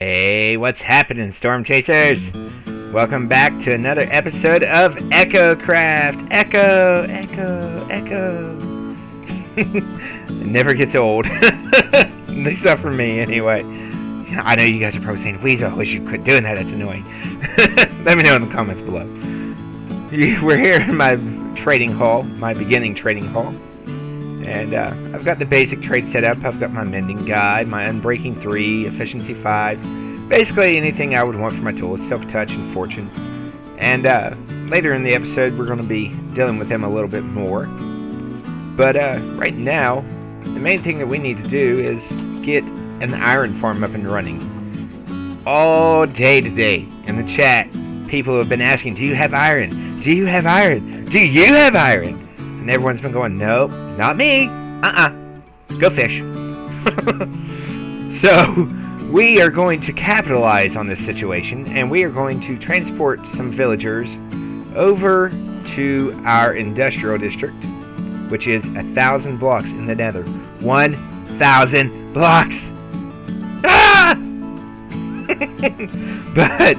Hey, what's happening, Storm Chasers? Welcome back to another episode of Echocraft. Echo, echo, echo. It never gets old. At least not for me, anyway. I know you guys are probably saying, Weasel, I wish you quit doing that. That's annoying. Let me know in the comments below. We're here in my trading hall, my beginning trading hall. And I've got the basic trade set up. I've got my mending guide, my unbreaking 3, efficiency 5. Basically anything I would want for my tools, silk touch and fortune. And later in the episode we're going to be dealing with them a little bit more. But right now, the main thing that we need to do is get an iron farm up and running. All day today in the chat, people have been asking, do you have iron? Do you have iron? Do you have iron? And everyone's been going, nope, not me. Go fish. So, we are going to capitalize on this situation, and we are going to transport some villagers over to our industrial district, which is 1,000 blocks in the Nether. 1,000 blocks! Ah! But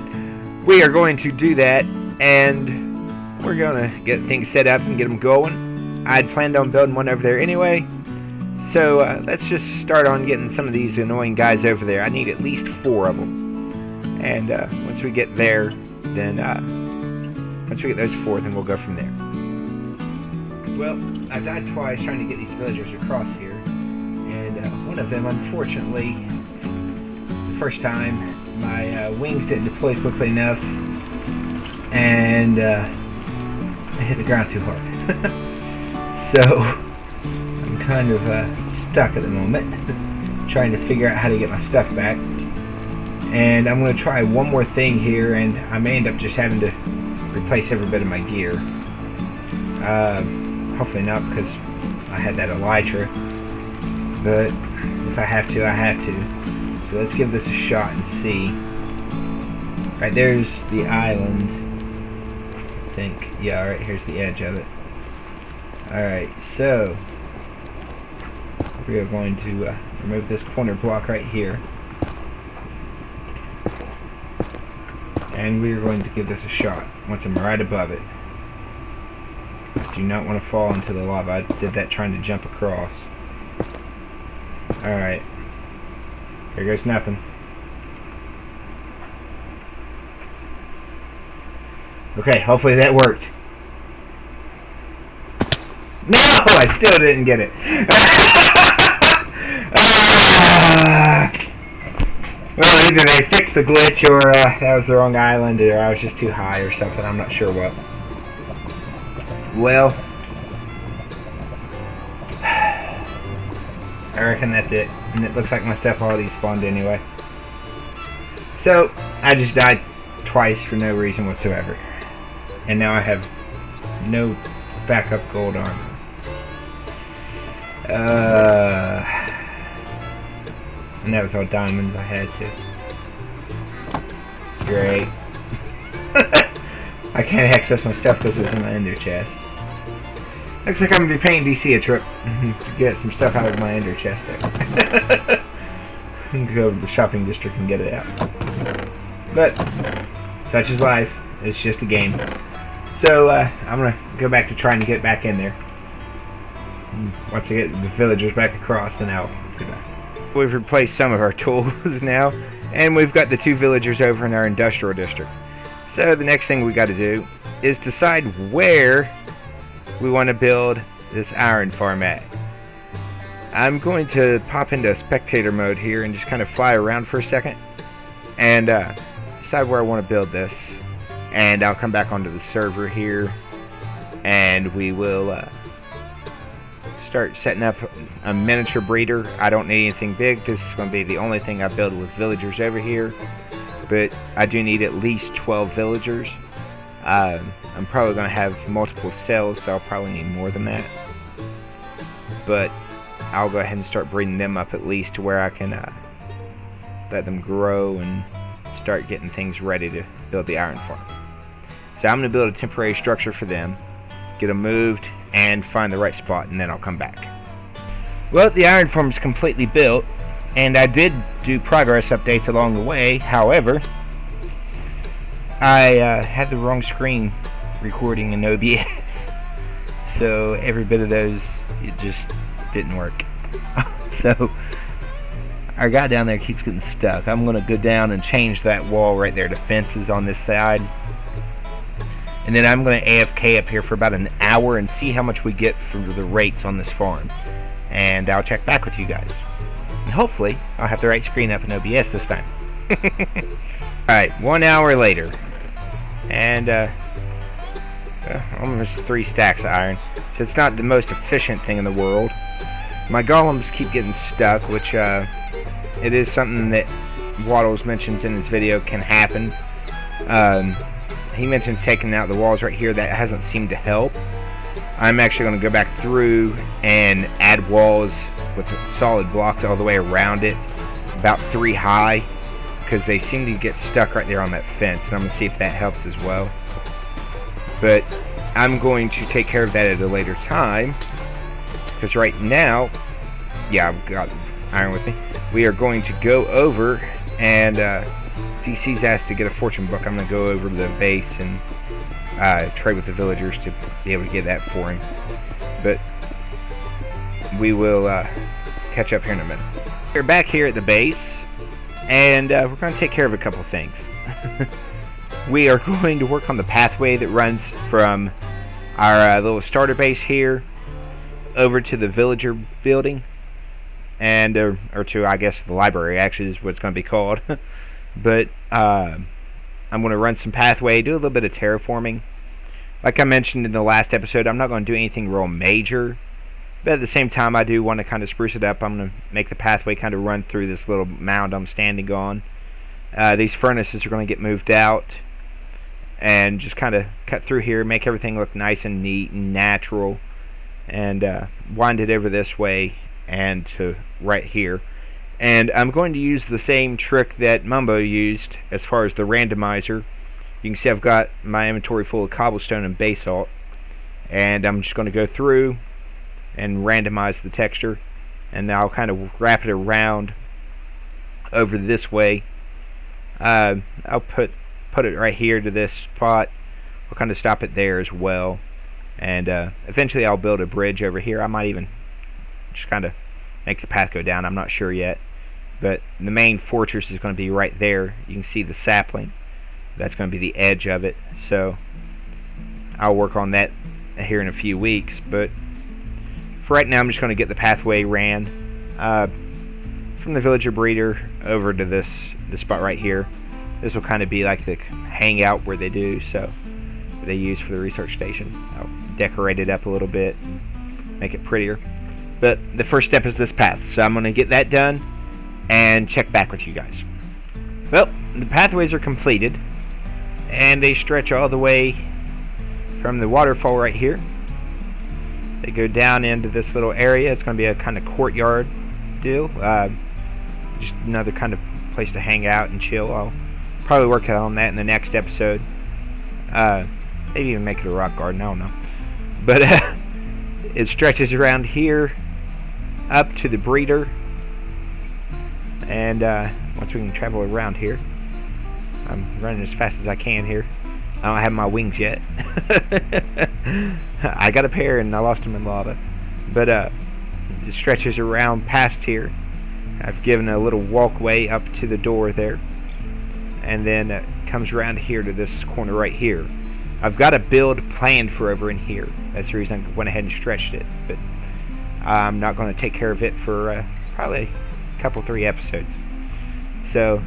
we are going to do that, and we're going to get things set up and get them going. I'd planned on building one over there anyway, so let's just start on getting some of these annoying guys over there. I need at least 4 of them, and once we get there, then once we get those 4, then we'll go from there. Well, I died twice trying to get these villagers across here, and one of them, unfortunately, the first time, my wings didn't deploy quickly enough, and I hit the ground too hard. So, I'm kind of stuck at the moment, trying to figure out how to get my stuff back. And I'm going to try one more thing here, and I may end up just having to replace every bit of my gear. Hopefully not, because I had that elytra. But if I have to, I have to. So let's give this a shot and see. Right, there's the island. I think. Yeah, alright, here's the edge of it. Alright, so we are going to remove this corner block right here, and we are going to give this a shot once I'm right above it. Do not want to fall into the lava. I did that trying to jump across. Alright, here goes nothing. Okay, hopefully that worked. No, I still didn't get it. Well, either they fixed the glitch, or that was the wrong island, or I was just too high or something. I'm not sure what. Well, I reckon that's it. And it looks like my stuff already spawned anyway. So, I just died twice for no reason whatsoever. And now I have no backup gold armor. And that was all diamonds I had to. Great. I can't access my stuff because it's in my ender chest. Looks like I'm going to be paying DC a trip to get some stuff out of my ender chest there. Go to the shopping district and get it out. But, such is life. It's just a game. So, I'm going to go back to trying to get back in there. Once I get the villagers back across, then I'll be back. We've replaced some of our tools now, and we've got the 2 villagers over in our industrial district. So the next thing we got to do is decide where we want to build this iron farm at. I'm going to pop into spectator mode here and just kind of fly around for a second and decide where I want to build this. And I'll come back onto the server here, and we will start setting up a miniature breeder. I don't need anything big. This is going to be the only thing I build with villagers over here, but I do need at least 12 villagers. I'm probably going to have multiple cells, so I'll probably need more than that, but I'll go ahead and start breeding them up at least to where I can let them grow and start getting things ready to build the iron farm. So I'm going to build a temporary structure for them, get them moved, and find the right spot, and then I'll come back. Well, the iron farm is completely built, And I did do progress updates along the way. However, I had the wrong screen recording in OBS. So every bit of those, it just didn't work. So our guy down there keeps getting stuck. I'm going to go down and change that wall right there. The fence is on this side. And then I'm going to AFK up here for about an hour and see how much we get for the rates on this farm. And I'll check back with you guys. And hopefully, I'll have the right screen up in OBS this time. Alright, 1 hour later. And, almost 3 stacks of iron. So it's not the most efficient thing in the world. My golems keep getting stuck, which, it is something that Waddles mentions in his video can happen. He mentions taking out the walls right here. That hasn't seemed to help. I'm actually going to go back through and add walls with solid blocks all the way around it, about 3 high, because they seem to get stuck right there on that fence, and I'm going to see if that helps as well. But I'm going to take care of that at a later time, because right now, yeah, I've got iron with me. We are going to go over, and DC's asked to get a fortune book. I'm going to go over to the base and trade with the villagers to be able to get that for him. But we will catch up here in a minute. We're back here at the base, and we're going to take care of a couple things. We are going to work on the pathway that runs from our little starter base here over to the villager building, and or to, I guess, the library actually is what it's going to be called. But I'm going to run some pathway, do a little bit of terraforming. Like I mentioned in the last episode, I'm not going to do anything real major, but at the same time I do want to kind of spruce it up. I'm going to make the pathway kind of run through this little mound I'm standing on. These furnaces are going to get moved out and just kind of cut through here, make everything look nice and neat and natural, and wind it over this way and to right here. And I'm going to use the same trick that Mumbo used as far as the randomizer. You can see I've got my inventory full of cobblestone and basalt, and I'm just going to go through and randomize the texture, and now I'll kind of wrap it around over this way. I'll put it right here to this spot. We'll kind of stop it there as well, and eventually I'll build a bridge over here. I might even just kind of make the path go down. I'm not sure yet, but the main fortress is going to be right there. You can see the sapling. That's going to be the edge of it, so I'll work on that here in a few weeks. But for right now, I'm just going to get the pathway ran from the villager breeder over to this spot right here. This will kind of be like the hangout where they do, so they use for the research station. I'll decorate it up a little bit and make it prettier. But the first step is this path, so I'm going to get that done and check back with you guys. Well, the pathways are completed, and they stretch all the way from the waterfall right here. They go down into this little area. It's going to be a kind of courtyard deal. Just another kind of place to hang out and chill. I'll probably work on that in the next episode. Maybe even make it a rock garden. I don't know. But it stretches around here up to the breeder. And once we can travel around here, I'm running as fast as I can here. I don't have my wings yet. I got a pair and I lost them in lava. But it stretches around past here. I've given a little walkway up to the door there. And then it comes around here to this corner right here. I've got a build planned for over in here. That's the reason I went ahead and stretched it. But I'm not going to take care of it for probably a couple, 3 episodes. So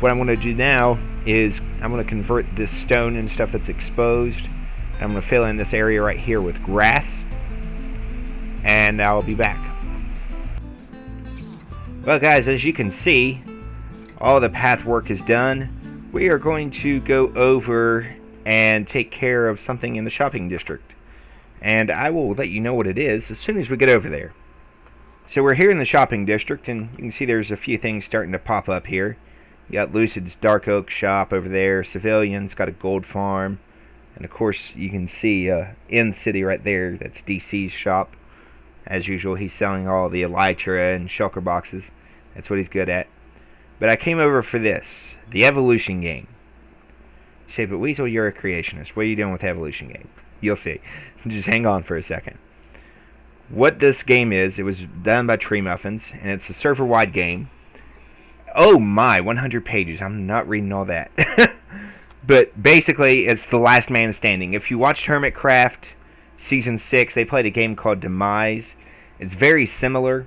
what I'm going to do now is I'm going to convert this stone and stuff that's exposed. I'm going to fill in this area right here with grass. And I'll be back. Well guys, as you can see, all the path work is done. We are going to go over and take care of something in the shopping district. And I will let you know what it is as soon as we get over there. So we're here in the shopping district, and you can see there's a few things starting to pop up here. You got Lucid's Dark Oak shop over there. Civilian's got a gold farm. And of course, you can see in city right there, that's DC's shop. As usual, he's selling all the elytra and shulker boxes. That's what he's good at. But I came over for this, the evolution game. You say, but Weasel, you're a creationist. What are you doing with the evolution game? You'll see. Just hang on for a second. What this game is, it was done by Tree Muffins, and it's a server-wide game. Oh my, 100 pages. I'm not reading all that. But basically, it's the last man standing. If you watched Hermitcraft Season 6, they played a game called Demise. It's very similar.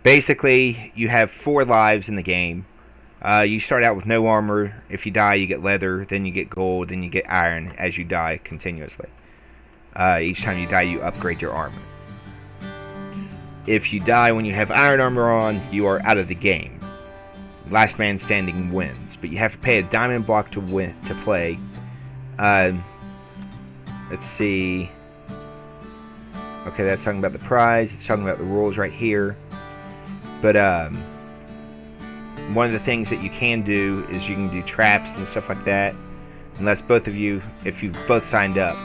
Basically, you have 4 lives in the game. You start out with no armor. If you die, you get leather. Then you get gold. Then you get iron as you die continuously. Each time you die, you upgrade your armor. If you die when you have iron armor on, you are out of the game. Last man standing wins. But you have to pay a diamond block to play. Let's see. Okay, that's talking about the prize. It's talking about the rules right here. But one of the things that you can do is you can do traps and stuff like that. Unless both of you, if you've both signed up.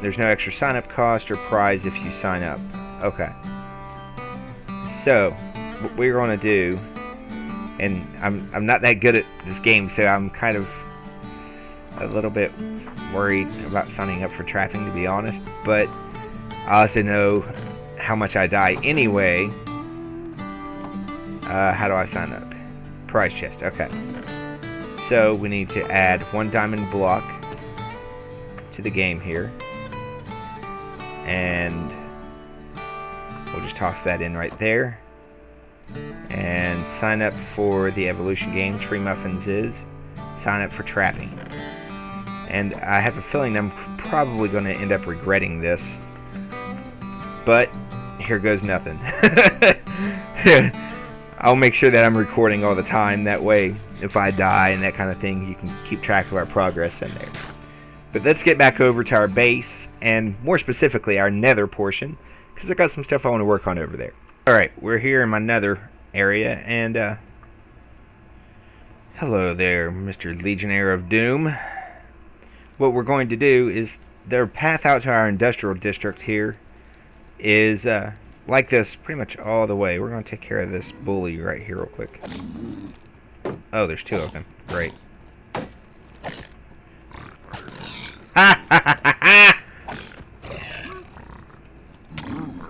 There's no extra sign-up cost or prize if you sign up. Okay. So, what we're going to do, and I'm not that good at this game, so I'm kind of a little bit worried about signing up for trapping, to be honest. But I also know how much I die anyway. How do I sign up? Prize chest. Okay. So, we need to add 1 diamond block to the game here. And we'll just toss that in right there. And sign up for the evolution game. Tree Muffins is. Sign up for trapping. And I have a feeling I'm probably going to end up regretting this. But here goes nothing. I'll make sure that I'm recording all the time. That way, if I die and that kind of thing, you can keep track of our progress in there. But let's get back over to our base, and more specifically, our nether portion, because I've got some stuff I want to work on over there. Alright, we're here in my nether area, and, hello there, Mr. Legionnaire of Doom. What we're going to do is, their path out to our industrial district here is, like this pretty much all the way. We're going to take care of this bully right here real quick. Oh, there's 2 of them. Great.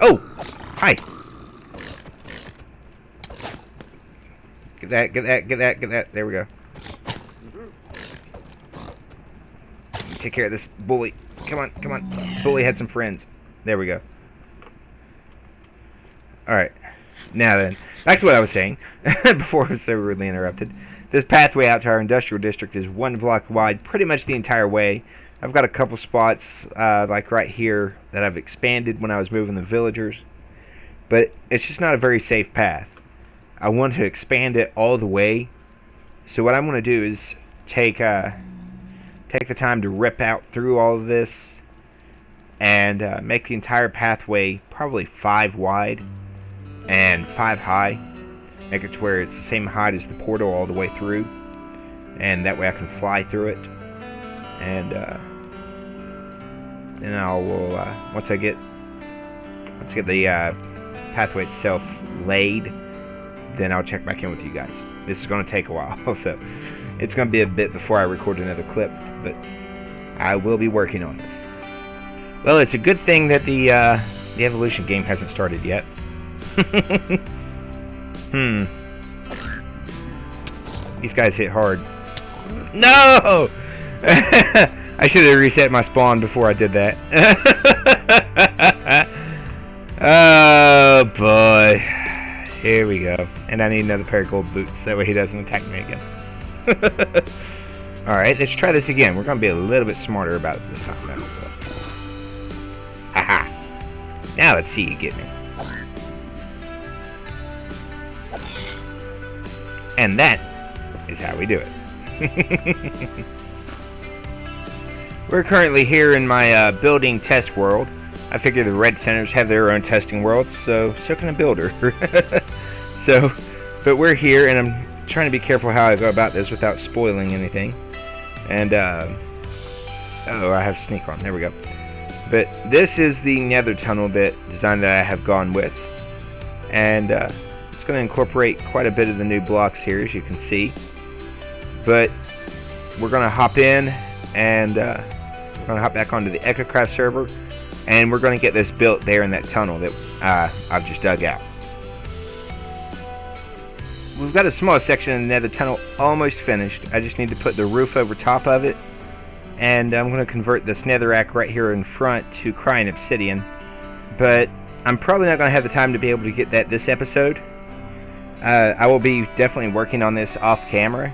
Oh! Hi! Get that, get that, get that, get that. There we go. Take care of this bully. Come on, come on. Bully had some friends. There we go. Alright. Now then, back to what I was saying before I was so rudely interrupted. This pathway out to our industrial district is 1 block wide pretty much the entire way. I've got a couple spots, like right here, that I've expanded when I was moving the villagers. But it's just not a very safe path. I want to expand it all the way. So what I'm going to do is take the time to rip out through all of this. And make the entire pathway probably 5 wide and 5 high. Make it to where it's the same height as the portal all the way through. And that way I can fly through it. And then I will once I get the pathway itself laid, then I'll check back in with you guys. This is going to take a while, so it's going to be a bit before I record another clip, but I will be working on this. Well, it's a good thing that the evolution game hasn't started yet. These guys hit hard. No! I should have reset my spawn before I did that. Oh boy. Here we go. And I need another pair of gold boots. That way he doesn't attack me again. Alright, let's try this again. We're going to be a little bit smarter about it this time. Haha. Now let's see you get me. And that is how we do it. We're currently here in my building test world. I figure the red centers have their own testing worlds, so can a builder. But we're here, and I'm trying to be careful how I go about this without spoiling anything. And, oh, I have sneak on. There we go. But this is the Nether Tunnel design that I have gone with. and it's going to incorporate quite a bit of the new blocks here, as you can see. But we're going to hop in, and we're going to hop back onto the Echocraft server, and we're going to get this built there in that tunnel that I've just dug out. We've got a small section in the Nether Tunnel almost finished. I just need to put the roof over top of it, and I'm going to convert this netherrack right here in front to crying obsidian. But I'm probably not going to have the time to be able to get that this episode. I will be definitely working on this off camera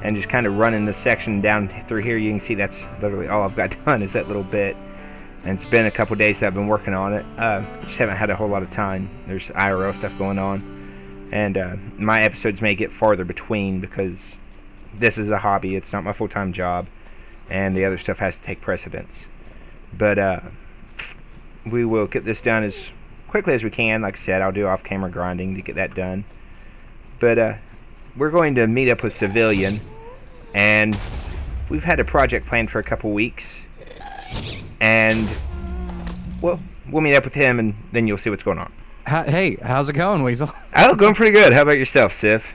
and just kind of running this section down through here. You can see that's literally all I've got done is that little bit. And it's been a couple days that I've been working on it. Just haven't had a whole lot of time. There's IRL stuff going on. And my episodes may get farther between because this is a hobby. It's not my full-time job. And the other stuff has to take precedence. But we will get this done as quickly as we can. Like I said, I'll do off-camera grinding to get that done. But we're going to meet up with Civilian. And we've had a project planned for a couple weeks. And, well, we'll meet up with him and then you'll see what's going on. Hey, how's it going, Weasel? Oh, going pretty good. How about yourself, Civ?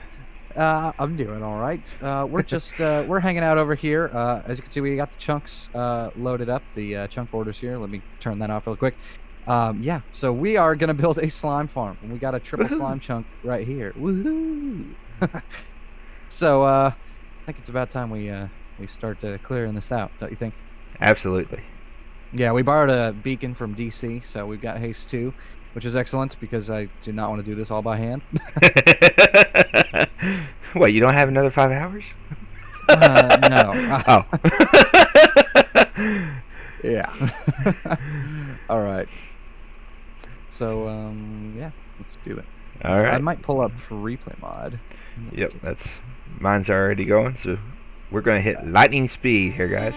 I'm doing all right. We're just we're hanging out over here. As you can see, we got the chunks loaded up. The chunk borders here. Let me turn that off real quick. Yeah. So we are gonna build a slime farm, and we got a triple slime chunk right here. Woohoo! So I think it's about time we start clearing this out. Don't you think? Absolutely. Yeah, we borrowed a beacon from DC, so we've got haste 2. Which is excellent because I do not want to do this all by hand. What, you don't have another 5 hours? No. Oh. Yeah. All right. So, yeah, let's do it. All right. I might pull up replay mod. Yep, mine's already going, so we're going to hit lightning speed here, guys.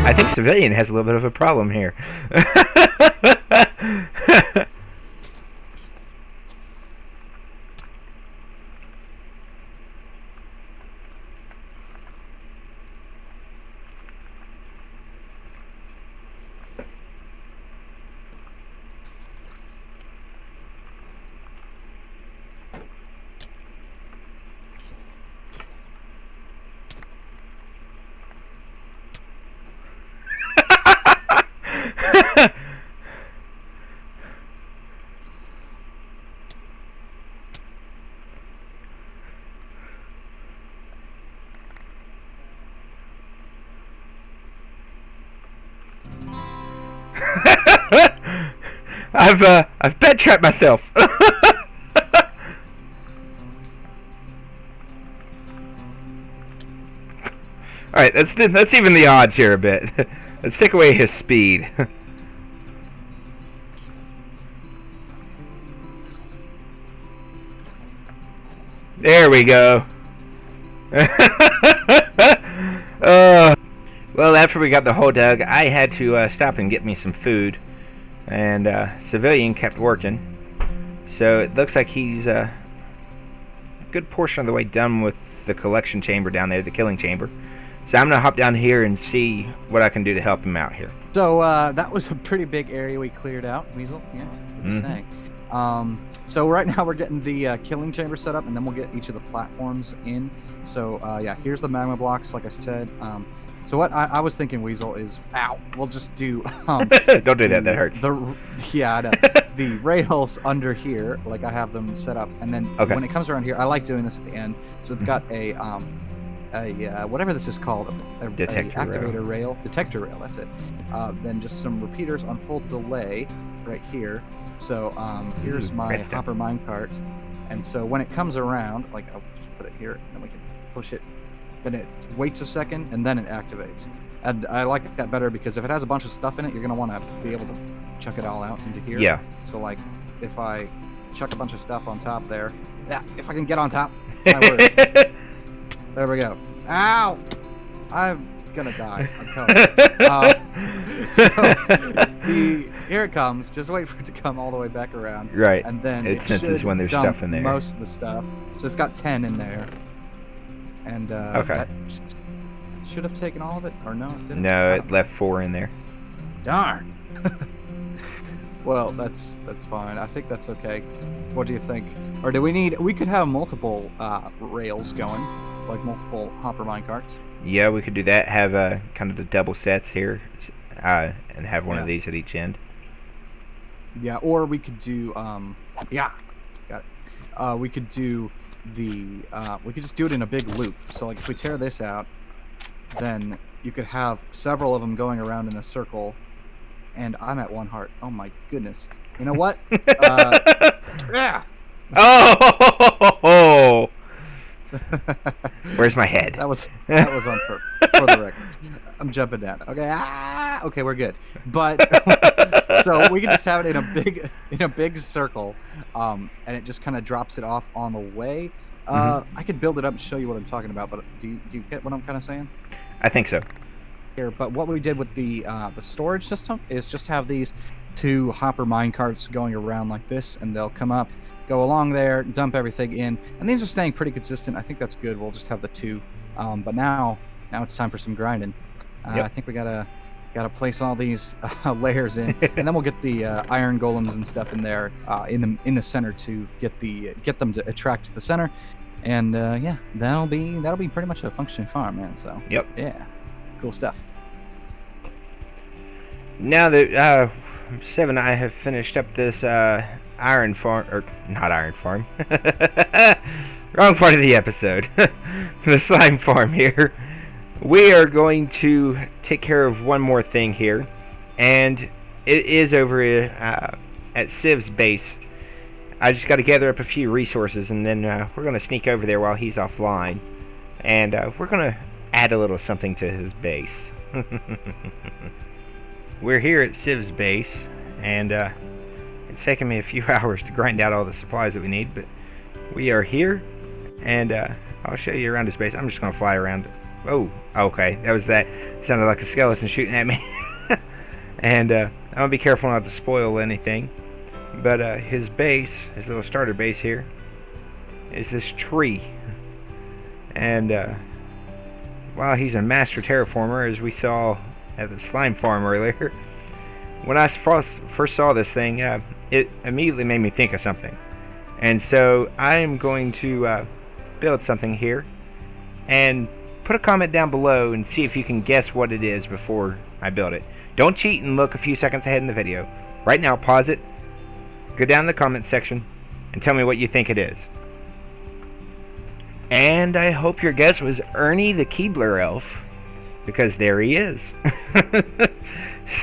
I think Civilian has a little bit of a problem here. I've bed trapped myself. Alright, let's even the odds here a bit. Let's take away his speed. There we go. Well, after we got the hole dug, I had to stop and get me some food. And Civilian kept working. So it looks like he's a good portion of the way done with the collection chamber down there, the killing chamber. So I'm going to hop down here and see what I can do to help him out here. So that was a pretty big area we cleared out, Weasel. Yeah, just saying. So right now we're getting the killing chamber set up, and then we'll get each of the platforms in. So yeah, here's the magma blocks, like I said. So what I was thinking, Weasel, is we'll just do Don't do that. That hurts. Yeah, I know. The rails under here, like I have them set up, and then when it comes around here, I like doing this at the end. So it's got a whatever this is called, a activator rail, detector rail. That's it. Then just some repeaters on full delay right here. So here's my hopper minecart, and so when it comes around, like I'll just put it here, and then we can push it. Then it waits a second, and then it activates. And I like that better because if it has a bunch of stuff in it, you're gonna want to be able to chuck it all out into here. Yeah. So like, if I chuck a bunch of stuff on top there, if I can get on top, my word. There we go. Ow! I'm gonna die. I'm telling you. Here it comes. Just wait for it to come all the way back around. Right. And then it senses when there's stuff in there. Most of the stuff. So it's got 10 in there. And that should have taken all of it, or no? It didn't. No, it left 4 in there. Darn. Well, that's fine. I think that's okay. What do you think? Or do we need? We could have multiple rails going, like multiple hopper minecarts. Yeah, we could do that. Have kind of the double sets here, and have one of these at each end. Yeah, or we could do got it. We could do we could just do it in a big loop. So like if we tear this out, then you could have several of them going around in a circle. And I'm at 1 heart. Oh my goodness. You know what? Yeah. Oh! Where's my head? That was on purpose, for the record. I'm jumping down. Okay. Okay, we're good. But so we can just have it in a big circle, and it just kind of drops it off on the way. I could build it up and show you what I'm talking about. But do you get what I'm kind of saying? I think so. Here, but what we did with the storage system is just have these 2 hopper minecarts going around like this, and they'll come up, go along there, dump everything in, and these are staying pretty consistent. I think that's good. We'll just have the 2, but now it's time for some grinding. I think we gotta place all these layers in, and then we'll get the iron golems and stuff in there in the center to get them to attract to the center, and yeah, that'll be pretty much a functioning farm, man. So yeah, cool stuff. Now that Sev and I have finished up this iron farm, or not iron farm, wrong part of the episode, the slime farm here, we are going to take care of one more thing here, and it is over at Siv's base. I just got to gather up a few resources, and then we're going to sneak over there while he's offline, and we're going to add a little something to his base. We're here at Siv's base, and it's taken me a few hours to grind out all the supplies that we need, but we are here, and I'll show you around his base. I'm just going to fly around. Oh, okay, that sounded like a skeleton shooting at me. And I'm going to be careful not to spoil anything, but his base, his little starter base here, is this tree, and while he's a master terraformer, as we saw at the slime farm earlier, when I first saw this thing, it immediately made me think of something, and so I am going to build something here, and put a comment down below and see if you can guess what it is before I build it. Don't cheat and look a few seconds ahead in the video. Right now, pause it, go down in the comments section, and tell me what you think it is. And I hope your guess was Ernie the Keebler elf, because there he is.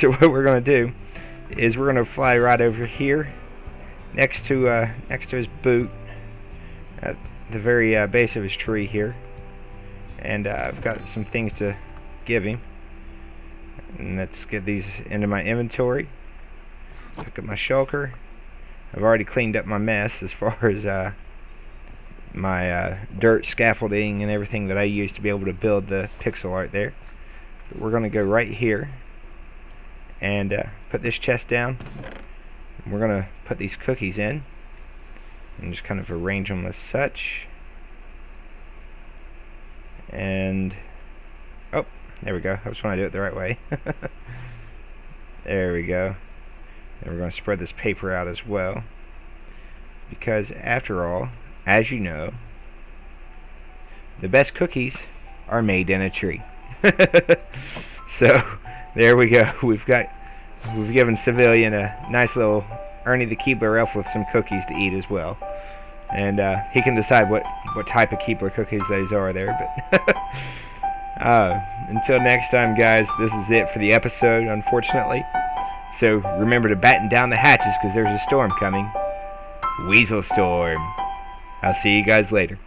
So what we're going to do is we're going to fly right over here, next to his boot, at the very base of his tree here. And I've got some things to give him. And let's get these into my inventory. Pick up my shulker. I've already cleaned up my mess as far as my dirt scaffolding and everything that I used to be able to build the pixel art there. But we're going to go right here and put this chest down. And we're going to put these cookies in and just kind of arrange them as such. And oh, there we go. I just want to do it the right way. There we go. And we're going to spread this paper out as well. Because after all, as you know, the best cookies are made in a tree. So, there we go. We've given Civilian a nice little Ernie the Keebler elf with some cookies to eat as well. And he can decide what type of Keebler cookies those are there. But until next time, guys, this is it for the episode, unfortunately. So remember to batten down the hatches because there's a storm coming. Weaselstorm. I'll see you guys later.